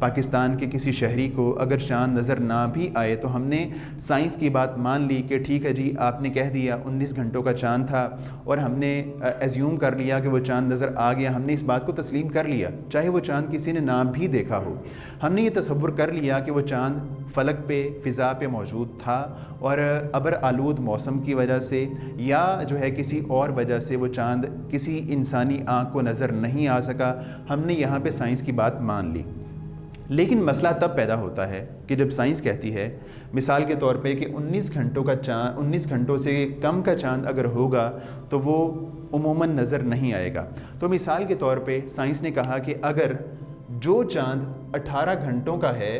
پاکستان کے کسی شہری کو اگر چاند نظر نہ بھی آئے تو ہم نے سائنس کی بات مان لی کہ ٹھیک ہے جی آپ نے کہہ دیا 19 گھنٹوں کا چاند تھا اور ہم نے ایزیوم کر لیا کہ وہ چاند نظر آ گیا، ہم نے اس بات کو تسلیم کر لیا چاہے وہ چاند کسی نے نہ بھی دیکھا ہو۔ ہم نے یہ تصور کر لیا کہ وہ چاند فلک پہ فضا پہ موجود تھا اور ابر آلود موسم کی وجہ سے یا جو ہے کسی اور وجہ سے وہ چاند کسی انسانی آنکھ کو نظر نہیں آ سکا، ہم نے یہاں پہ سائنس کی بات مان لی۔ لیکن مسئلہ تب پیدا ہوتا ہے کہ جب سائنس کہتی ہے مثال کے طور پہ کہ 19 گھنٹوں کا چاند 19 گھنٹوں سے کم کا چاند اگر ہوگا تو وہ عموماً نظر نہیں آئے گا۔ تو مثال کے طور پہ سائنس نے کہا کہ اگر جو چاند 18 گھنٹوں کا ہے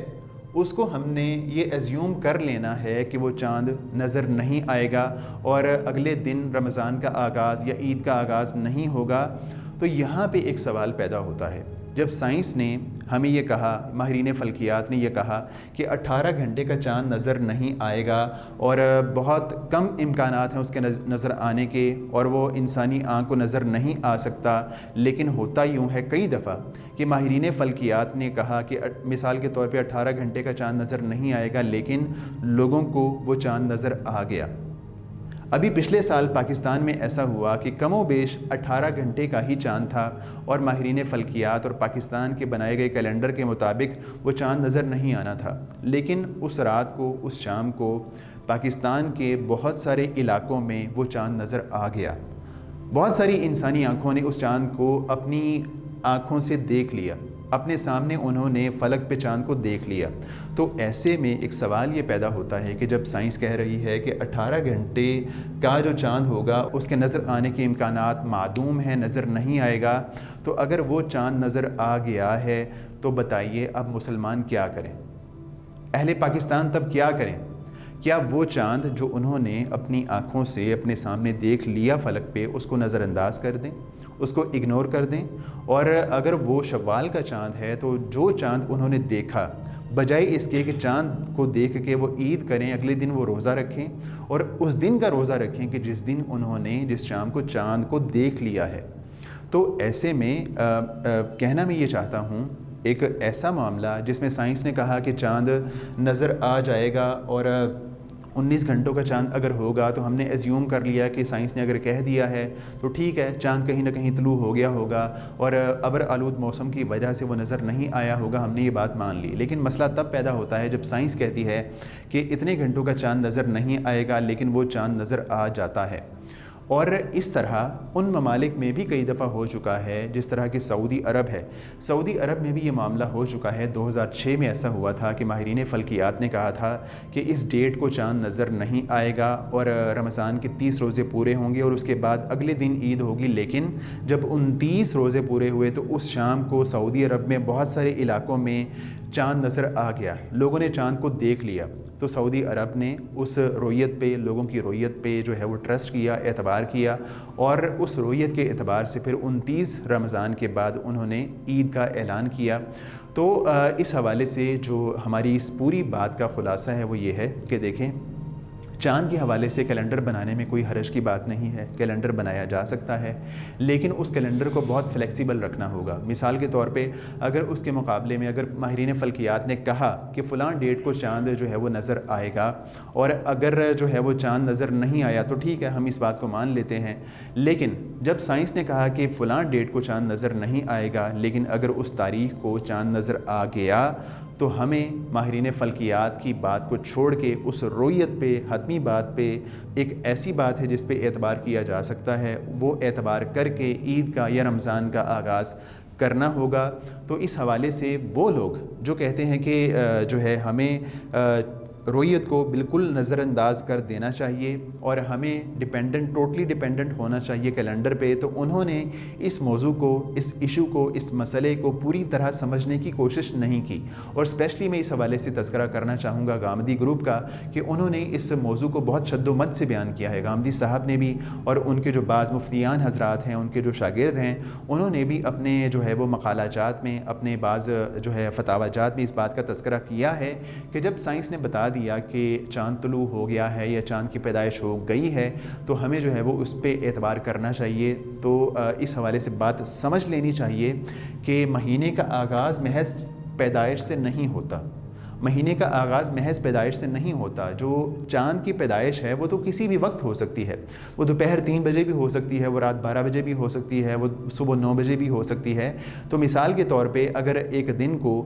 اس کو ہم نے یہ ایزیوم کر لینا ہے کہ وہ چاند نظر نہیں آئے گا اور اگلے دن رمضان کا آغاز یا عید کا آغاز نہیں ہوگا، تو یہاں پہ ایک سوال پیدا ہوتا ہے۔ جب سائنس نے ہمیں یہ کہا، ماہرین فلکیات نے یہ کہا کہ 18 گھنٹے کا چاند نظر نہیں آئے گا اور بہت کم امکانات ہیں اس کے نظر آنے کے اور وہ انسانی آنکھ کو نظر نہیں آ سکتا، لیکن ہوتا یوں ہے کئی دفعہ کہ ماہرین فلکیات نے کہا کہ مثال کے طور پہ 18 گھنٹے کا چاند نظر نہیں آئے گا لیکن لوگوں کو وہ چاند نظر آ گیا۔ ابھی پچھلے سال پاکستان میں ایسا ہوا کہ کم و بیش 18 گھنٹے کا ہی چاند تھا اور ماہرین فلکیات اور پاکستان کے بنائے گئے کیلنڈر کے مطابق وہ چاند نظر نہیں آنا تھا، لیکن اس رات کو اس شام کو پاکستان کے بہت سارے علاقوں میں وہ چاند نظر آ گیا۔ بہت ساری انسانی آنکھوں نے اس چاند کو اپنی آنکھوں سے دیکھ لیا، اپنے سامنے انہوں نے فلک پہ چاند کو دیکھ لیا۔ تو ایسے میں ایک سوال یہ پیدا ہوتا ہے کہ جب سائنس کہہ رہی ہے کہ 18 گھنٹے کا جو چاند ہوگا اس کے نظر آنے کے امکانات معدوم ہیں، نظر نہیں آئے گا، تو اگر وہ چاند نظر آ گیا ہے تو بتائیے اب مسلمان کیا کریں؟ اہل پاکستان تب کیا کریں؟ کیا وہ چاند جو انہوں نے اپنی آنکھوں سے اپنے سامنے دیکھ لیا فلک پہ اس کو نظر انداز کر دیں، اس کو اگنور کر دیں؟ اور اگر وہ شوال کا چاند ہے تو جو چاند انہوں نے دیکھا بجائے اس کے کہ چاند کو دیکھ کے وہ عید کریں، اگلے دن وہ روزہ رکھیں اور اس دن کا روزہ رکھیں کہ جس دن انہوں نے جس شام کو چاند کو دیکھ لیا ہے۔ تو ایسے میں کہنا میں یہ چاہتا ہوں ایک ایسا معاملہ جس میں سائنس نے کہا کہ چاند نظر آ جائے گا اور 19 گھنٹوں کا چاند اگر ہوگا تو ہم نے ایزیوم کر لیا کہ سائنس نے اگر کہہ دیا ہے تو ٹھیک ہے، چاند کہیں نہ کہیں طلوع ہو گیا ہوگا اور ابر آلود موسم کی وجہ سے وہ نظر نہیں آیا ہوگا، ہم نے یہ بات مان لی۔ لیکن مسئلہ تب پیدا ہوتا ہے جب سائنس کہتی ہے کہ اتنے گھنٹوں کا چاند نظر نہیں آئے گا لیکن وہ چاند نظر آ جاتا ہے۔ اور اس طرح ان ممالک میں بھی کئی دفعہ ہو چکا ہے، جس طرح کہ سعودی عرب ہے، سعودی عرب میں بھی یہ معاملہ ہو چکا ہے۔ 2006 میں ایسا ہوا تھا کہ ماہرین فلکیات نے کہا تھا کہ اس ڈیٹ کو چاند نظر نہیں آئے گا اور رمضان کے 30 روزے پورے ہوں گے اور اس کے بعد اگلے دن عید ہوگی، لیکن جب 29 روزے پورے ہوئے تو اس شام کو سعودی عرب میں بہت سارے علاقوں میں چاند نظر آ گیا، لوگوں نے چاند کو دیکھ لیا۔ تو سعودی عرب نے اس رویت پہ، لوگوں کی رویت پہ جو ہے وہ ٹرسٹ کیا، اعتبار کیا اور اس رویت کے اعتبار سے پھر 29 رمضان کے بعد انہوں نے عید کا اعلان کیا۔ تو اس حوالے سے جو ہماری اس پوری بات کا خلاصہ ہے وہ یہ ہے کہ دیکھیں، چاند کے حوالے سے کیلنڈر بنانے میں کوئی حرج کی بات نہیں ہے، کیلنڈر بنایا جا سکتا ہے، لیکن اس کیلنڈر کو بہت فلیکسیبل رکھنا ہوگا۔ مثال کے طور پہ اگر اس کے مقابلے میں اگر ماہرین فلکیات نے کہا کہ فلاں ڈیٹ کو چاند جو ہے وہ نظر آئے گا اور اگر جو ہے وہ چاند نظر نہیں آیا تو ٹھیک ہے، ہم اس بات کو مان لیتے ہیں، لیکن جب سائنس نے کہا کہ فلاں ڈیٹ کو چاند نظر نہیں آئے گا لیکن اگر اس تاریخ کو چاند نظر آ گیا تو ہمیں ماہرین فلکیات کی بات کو چھوڑ کے اس رویت پہ، حتمی بات پہ، ایک ایسی بات ہے جس پہ اعتبار کیا جا سکتا ہے، وہ اعتبار کر کے عید کا یا رمضان کا آغاز کرنا ہوگا۔ تو اس حوالے سے وہ لوگ جو کہتے ہیں کہ جو ہے ہمیں رویت کو بالکل نظر انداز کر دینا چاہیے اور ہمیں ٹوٹلی ڈیپینڈنٹ ہونا چاہیے کیلنڈر پہ، تو انہوں نے اس موضوع کو، اس ایشو کو، اس مسئلے کو پوری طرح سمجھنے کی کوشش نہیں کی۔ اور اسپیشلی میں اس حوالے سے تذکرہ کرنا چاہوں گا گامدی گروپ کا کہ انہوں نے اس موضوع کو بہت شد و مد سے بیان کیا ہے، گامدی صاحب نے بھی اور ان کے جو بعض مفتیان حضرات ہیں، ان کے جو شاگرد ہیں، انہوں نے بھی اپنے جو ہے وہ مقالہ جات میں، اپنے بعض جو ہے فتاوی جات میں اس بات کا تذکرہ کیا ہے کہ جب سائنس نے بتا دیا کہ چاند طلوع ہو گیا ہے یا چاند کی پیدائش ہو گئی ہے تو ہمیں جو ہے وہ اس پہ اعتبار کرنا چاہیے۔ تو اس حوالے سے بات سمجھ لینی چاہیے کہ مہینے کا آغاز محض پیدائش سے نہیں ہوتا، مہینے کا آغاز محض پیدائش سے نہیں ہوتا۔ جو چاند کی پیدائش ہے وہ تو کسی بھی وقت ہو سکتی ہے، وہ دوپہر 3 بجے بھی ہو سکتی ہے، وہ رات 12 بجے بھی ہو سکتی ہے، وہ صبح 9 بجے بھی ہو سکتی ہے۔ تو مثال کے طور پہ اگر ایک دن کو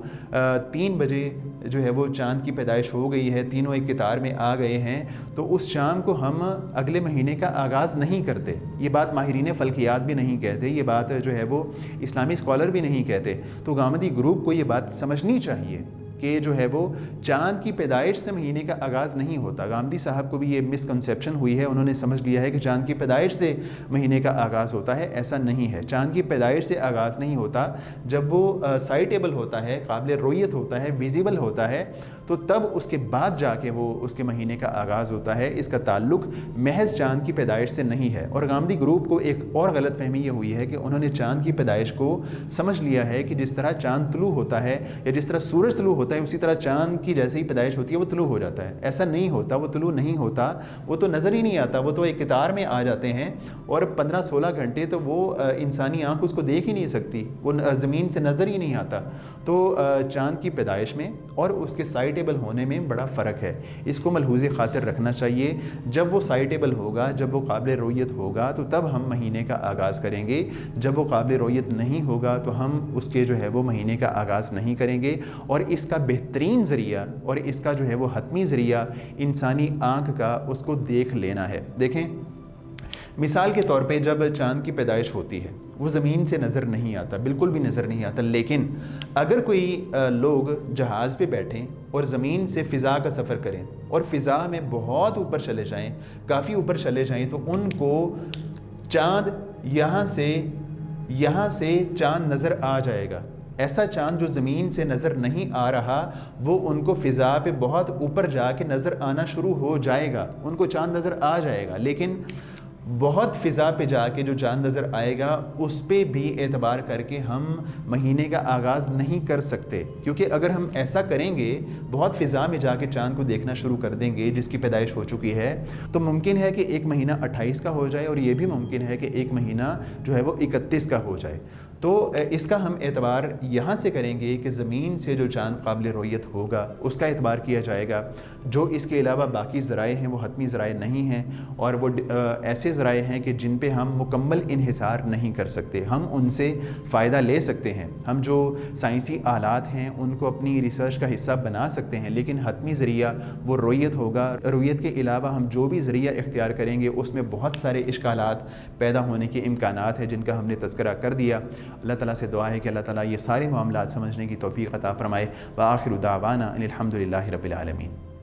3 بجے جو ہے وہ چاند کی پیدائش ہو گئی ہے، تینوں ایک قطار میں آ گئے ہیں، تو اس شام کو ہم اگلے مہینے کا آغاز نہیں کرتے۔ یہ بات ماہرین فلکیات بھی نہیں کہتے، یہ بات جو ہے وہ اسلامی اسکالر بھی نہیں کہتے۔ تو گامدی گروپ کو یہ بات سمجھنی چاہیے کہ جو ہے وہ چاند کی پیدائش سے مہینے کا آغاز نہیں ہوتا۔ گامدی صاحب کو بھی یہ مسکنسیپشن ہوئی ہے، انہوں نے سمجھ لیا ہے کہ چاند کی پیدائش سے مہینے کا آغاز ہوتا ہے، ایسا نہیں ہے۔ چاند کی پیدائش سے آغاز نہیں ہوتا، جب وہ سائٹیبل ہوتا ہے، قابل رؤیت ہوتا ہے، ویزیبل ہوتا ہے، تو تب اس کے بعد جا کے وہ اس کے مہینے کا آغاز ہوتا ہے۔ اس کا تعلق محض چاند کی پیدائش سے نہیں ہے۔ اور گامدی گروپ کو ایک اور غلط فہمی یہ ہوئی ہے کہ انہوں نے چاند کی پیدائش کو سمجھ لیا ہے کہ جس طرح چاند طلوع ہوتا ہے یا جس طرح سورج طلوع ہوتا ہے اسی طرح چاند کی جیسے ہی پیدائش ہوتی ہے وہ طلوع ہو جاتا ہے۔ ایسا نہیں ہوتا، وہ طلوع نہیں ہوتا، وہ تو نظر ہی نہیں آتا، وہ تو ایک قطار میں آ جاتے ہیں اور 15-16 گھنٹے تو وہ انسانی آنکھ اس کو دیکھ ہی نہیں سکتی، وہ زمین سے نظر ہی نہیں آتا۔ تو چاند کی پیدائش میں اور اس کے سائٹیبل ہونے میں بڑا فرق ہے، اس کو ملحوظ خاطر رکھنا چاہیے۔ جب وہ سائٹیبل ہوگا، جب وہ قابل رؤیت ہوگا تو تب ہم مہینے کا آغاز کریں گے، جب وہ قابل رؤیت نہیں ہوگا تو ہم اس کے جو ہے وہ مہینے کا آغاز نہیں کریں گے۔ اور اس کا بہترین ذریعہ اور اس کا جو ہے وہ حتمی ذریعہ انسانی آنکھ کا اس کو دیکھ لینا ہے۔ دیکھیں مثال کے طور پہ جب چاند کی پیدائش ہوتی ہے وہ زمین سے نظر نہیں آتا، بالکل بھی نظر نہیں آتا، لیکن اگر کوئی لوگ جہاز پہ بیٹھیں اور زمین سے فضا کا سفر کریں اور فضا میں بہت اوپر چلے جائیں، کافی اوپر چلے جائیں، تو ان کو چاند یہاں سے چاند نظر آ جائے گا۔ ایسا چاند جو زمین سے نظر نہیں آ رہا وہ ان کو فضا پہ بہت اوپر جا کے نظر آنا شروع ہو جائے گا، ان کو چاند نظر آ جائے گا۔ لیکن بہت فضا پہ جا کے جو چاند نظر آئے گا اس پہ بھی اعتبار کر کے ہم مہینے کا آغاز نہیں کر سکتے، کیونکہ اگر ہم ایسا کریں گے، بہت فضا میں جا کے چاند کو دیکھنا شروع کر دیں گے جس کی پیدائش ہو چکی ہے، تو ممکن ہے کہ ایک مہینہ 28 کا ہو جائے اور یہ بھی ممکن ہے کہ ایک مہینہ جو ہے وہ 31 کا ہو جائے۔ تو اس کا ہم اعتبار یہاں سے کریں گے کہ زمین سے جو چاند قابل رؤیت ہوگا اس کا اعتبار کیا جائے گا۔ جو اس کے علاوہ باقی ذرائع ہیں وہ حتمی ذرائع نہیں ہیں، اور وہ ایسے ذرائع ہیں کہ جن پہ ہم مکمل انحصار نہیں کر سکتے، ہم ان سے فائدہ لے سکتے ہیں، ہم جو سائنسی آلات ہیں ان کو اپنی ریسرچ کا حصہ بنا سکتے ہیں، لیکن حتمی ذریعہ وہ رؤیت ہوگا۔ رؤیت کے علاوہ ہم جو بھی ذریعہ اختیار کریں گے اس میں بہت سارے اشکالات پیدا ہونے کے امکانات ہیں جن کا ہم نے تذکرہ کر دیا۔ اللہ تعالیٰ سے دعا ہے کہ اللہ تعالیٰ یہ سارے معاملات سمجھنے کی توفیق عطا فرمائے۔ وآخر دعوانا ان الحمد للہ رب العالمین۔